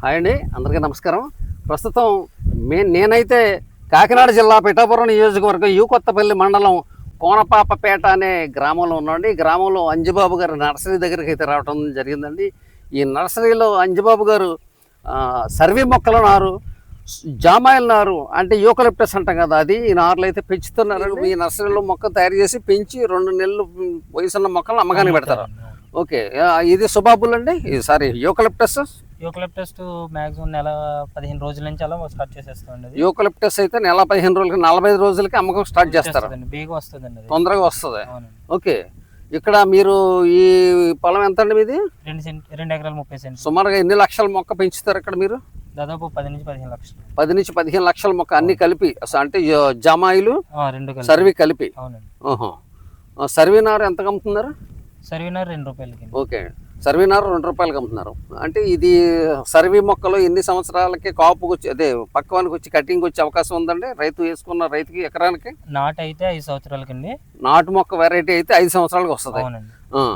Hi అండి, అందరికీ నమస్కారం. ప్రస్తుతం నేనైతే కాకినాడ జిల్లా పిఠాపురం నియోజకవర్గం కొత్తపల్లి మండలం కోనపాపపేట అనే గ్రామంలో ఉన్నాండి. ఈ గ్రామంలో అంజిబాబు గారు నర్సరీ దగ్గరికి అయితే రావడం జరిగిందండి. ఈ నర్సరీలో అంజిబాబు గారు సర్వీ మొక్కల నారు, జామాయిల నారు అంటే యూకలిప్టస్ అంటాం కదా, అది ఈ నారులు అయితే పెంచుతున్నారు. ఈ నర్సరీలో మొక్క తయారు చేసి పెంచి 2 నెలలు వయసున్న మొక్కలను అమ్మకానికి పెడతారు. ఓకే, ఇది సుబాబుల్ అండి, సారీ యూకలిప్టస్. యూకలిప్టస్ మాక్సిమం నెల 15 రోజుల నుంచి అలా స్టార్ట్ చేసేస్తామండి. యూకలిప్టస్ అయితే నెల 15 రోజులకి 45 రోజులకి అమ్మకం స్టార్ట్ చేస్తారు. బేగా వస్తుందండి, తొందరగా వస్తుంది. ఓకే, ఇక్కడ మీరు ఈ పొలం ఎంత అండి మీది? 2 ఎకరాలు 30 సెంట్లు. సుమారుగా ఎన్ని లక్షల మొక్క పెంచుతారు ఇక్కడ మీరు? దాదాపు 10 నుంచి 15 లక్షలు. 10 నుంచి 15 లక్షల మొక్క అన్ని కలిపి, అంటే జామాయిలు సర్వీ కలిపి. అవునండి. సర్వీనారు ఎంత అమ్ముతున్నారు? సర్వీనారు 2 రూపాయలకి. ఓకే, సర్వీనారు 2 రూపాయలకి అమ్ముతున్నారు. అంటే ఇది సర్వీ మొక్కలు ఎన్ని సంవత్సరాలకి కాపుకి వచ్చి అదే పక్వానికి వచ్చి కటింగ్ వచ్చే అవకాశం ఉందండి రైతు వేసుకున్న రైతుకి? ఎకరానికి నాటు అయితే 5 సంవత్సరాలకండి. నాటు మొక్క వెరైటీ అయితే 5 సంవత్సరాలకు వస్తుంది. అవునండి.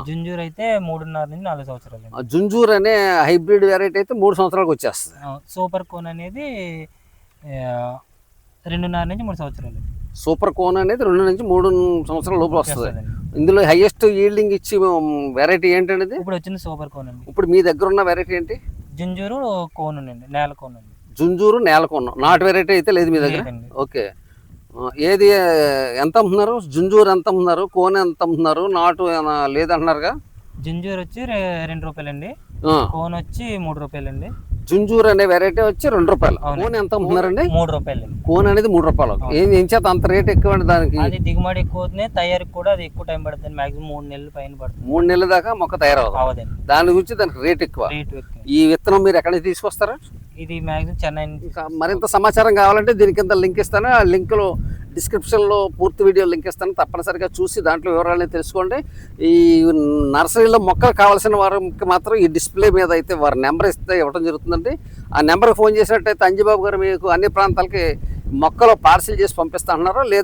జుంజూర్ అయితే 3.5 నుంచి 4 సంవత్సరాలు. జుంజూర్ అనే హైబ్రిడ్ వెరైటీ అయితే 3 సంవత్సరాలకు వచ్చేస్తుంది. సూపర్ కోన్ అనేది 2.5 నుంచి 3 సంవత్సరాలు. సూపర్ కోన్ అనేది 2 నుంచి 3 సంవత్సరాల లోపల వస్తుంది. ఇందులో హైయెస్ట్ ఈల్డింగ్ ఇచ్చి వెరైటీ ఏంటండి? ఇప్పుడు వచ్చింది సూపర్ కోన్ అండి. ఇప్పుడు మీ దగ్గర ఉన్న వెరైటీ ఏంటి? జుంజూరు కోన్ అండి, నేల కోన్ అండి. జుంజూరు నేల కోన్. నాటు వెరైటీ అయితే లేదు మీ దగ్గర? ఓకే, ఏది ఎంత అమ్ముతున్నారు? జుంజూరు ఎంత అమ్ముతున్నారు? కోన్ ఎంత అమ్ముతున్నారు? నాటు లేదంటున్నారుగా. జుంజూరు వచ్చి 2 రూపాయలండి, కోన్ వచ్చి 3 రూపాయలండి. జుంజూర్ అనే వెరైటీ వచ్చి 2 రూపాయలు. కోన్ ఎంత అమ్ముతున్నారండి? 3 రూపాయలు. కోన్ అనేది 3 రూపాయలు. ఏం చేత అంత రేట్ ఎక్కువ అండి దానికి? అది దిగుబడి ఎక్కువ అవుతుంది, తయారీకి కూడా అది ఎక్కువ టైం పడుతుంది. మాక్సిమం 3 నెలల పైన పడుతుంది. 3 నెలల దాకా మొక్క తయారవుతుంది. దాని గురించి దానికి రేట్ ఎక్కువ. ఈ విత్తనం మీరు ఎక్కడి నుంచి తీసుకొస్తారా? ఇది మాక్సిమం చెన్నై నుంచి. మరింత సమాచారం కావాలంటే దీని కింద లింక్ ఇస్తాను. ఆ లింక్లో డిస్క్రిప్షన్లో పూర్తి వీడియో లింక్ ఇస్తాను. తప్పనిసరిగా చూసి దాంట్లో వివరాలని తెలుసుకోండి. ఈ నర్సరీలో మొక్కలు కావాల్సిన వారికి మాత్రం ఈ డిస్ప్లే మీద అయితే వారి నెంబర్ ఇవ్వడం జరుగుతుందండి. ఆ నెంబర్కి ఫోన్ చేసినట్టయితే అంజిబాబు గారు మీకు అన్ని ప్రాంతాలకి మొక్కలు పార్సిల్ చేసి పంపిస్తా అన్నారు. లేదా